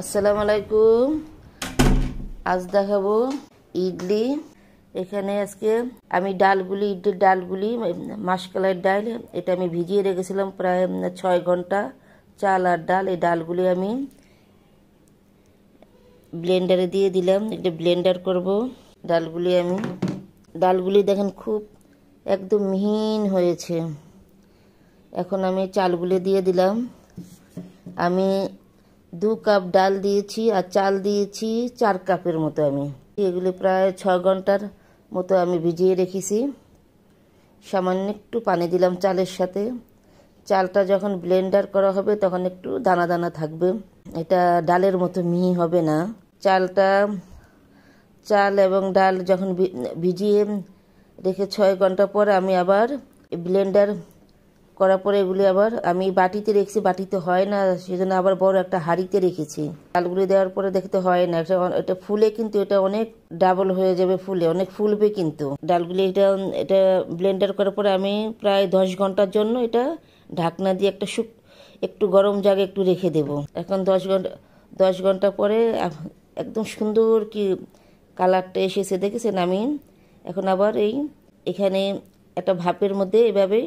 আসসালামু আলাইকুম। আজ দেখাবো ইডলি। এখানে আজকে আমি ইডলির ডালগুলি মাসকলাই ডাল, এটা আমি ভিজিয়ে রেখেছিলাম প্রায় 6 ঘন্টা। চাল আর ডাল, এই ডালগুলি আমি ব্লেন্ডারে দিয়ে দিলাম, এটা ব্লেন্ডার করব। ডালগুলি দেখেন খুব একদম মিহিন হয়েছে। এখন আমি চালগুলি দিয়ে দিলাম। আমি 2 কাপ ডাল দিয়েছি আর চাল দিয়েছি 4 কাপের মতো। আমি এগুলি প্রায় 6 ঘন্টার মতো আমি ভিজিয়ে রেখেছি। সামান্য একটু পানি দিলাম চালের সাথে। চালটা যখন ব্লেন্ডার করা হবে তখন একটু দানা দানা থাকবে, এটা ডালের মতো মিহি হবে না। চাল এবং ডাল যখন ভিজিয়ে রেখে 6 ঘন্টা পর আমি আবার ব্লেন্ডার করার পরে এগুলি আবার আমি বাটিতে রেখেছি, বাটিতে হয় না সেজন্য আবার বড় একটা হাঁড়িতে রেখেছি। ডালগুলি দেওয়ার পরে দেখতে হয় না, এটা ফুলে কিন্তু এটা অনেক ডাবল হয়ে যাবে, ফুলে অনেক ফুলবে কিন্তু ডালগুলি। এটা ব্লেন্ডার করার পরে আমি প্রায় 10 ঘন্টার জন্য এটা ঢাকনা দিয়ে একটু গরম জায়গায় একটু রেখে দেব। এখন 10 ঘন্টা পরে একদম সুন্দর কি কালারটা এসেছে, দেখেছেন? আমি এখন আবার এখানে একটা ভাপের মধ্যে এভাবে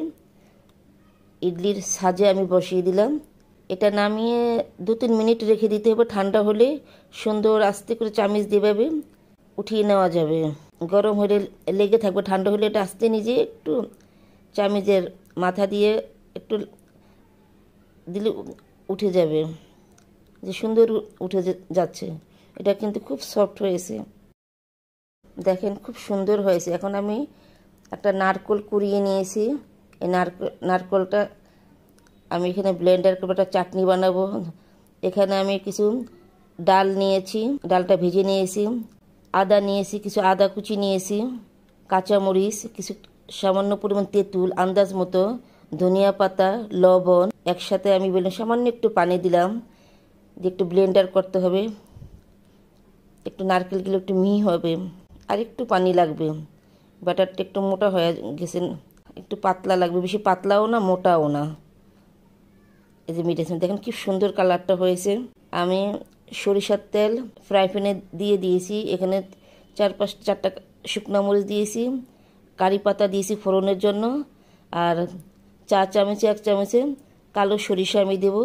ইডলির সাজে আমি বসিয়ে দিলাম। এটা নামিয়ে 2-3 মিনিট রেখে দিতে হবে। ঠান্ডা হলে সুন্দর আস্তে করে চামিচ দিয়ে এভাবে উঠিয়ে নেওয়া যাবে। গরম হলে লেগে থাকবে, ঠান্ডা হলে এটা আস্তে নিজে একটু চামিচের মাথা দিয়ে একটু দিলে উঠে যাবে, যে সুন্দর উঠে যাচ্ছে। এটা কিন্তু খুব সফট হয়েছে, দেখেন খুব সুন্দর হয়েছে। এখন আমি একটা নারকেল কুড়িয়ে নিয়েছি। এই নারকেলটা আমি এখানে ব্লেন্ডার করে একটা চাটনি বানাবো। এখানে আমি কিছু ডাল নিয়েছি, ডালটা ভেজে নিয়েছি। আদা নিয়েছি, কিছু আদা কুচি নিয়েছি, কাঁচামরিচ, কিছু সামান্য পরিমাণ তেঁতুল আন্দাজ মতো, ধনিয়া পাতা, লবণ একসাথে আমি সামান্য একটু পানি দিলাম, দিয়ে একটু ব্লেন্ডার করতে হবে। একটু নারকেলগুলো একটু মিহি হবে, আর একটু পানি লাগবে। ব্যাটারটা একটু মোটা হয়ে গেছে, একটু পাতলা লাগবে, বেশি পাতলাও না মোটাও না। এই যে মিডিয়াম, দেখেন কি সুন্দর কালারটা হয়েছে। আমি সরিষার তেল ফ্রাই প্যানে দিয়ে দিয়েছি। এখানে 4-5-4টা শুকনো মরিচ দিয়েছি, কারি পাতা দিয়েছি ফোড়নের জন্য, আর 1 চামচে কালো সরিষা আমি দেব।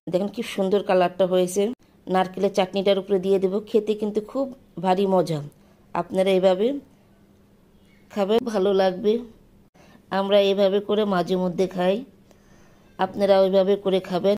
দেখেন কি সুন্দর কালারটা হয়েছে। নারকেলের চাটনিটার উপরে দিয়ে দেব। খেতে কিন্তু খুব ভারী মজা। আপনারা এভাবে খাবে, ভালো লাগবে। আমরা এভাবে করে মাঝে মধ্যে খাই, আপনারা ওইভাবে করে খাবেন।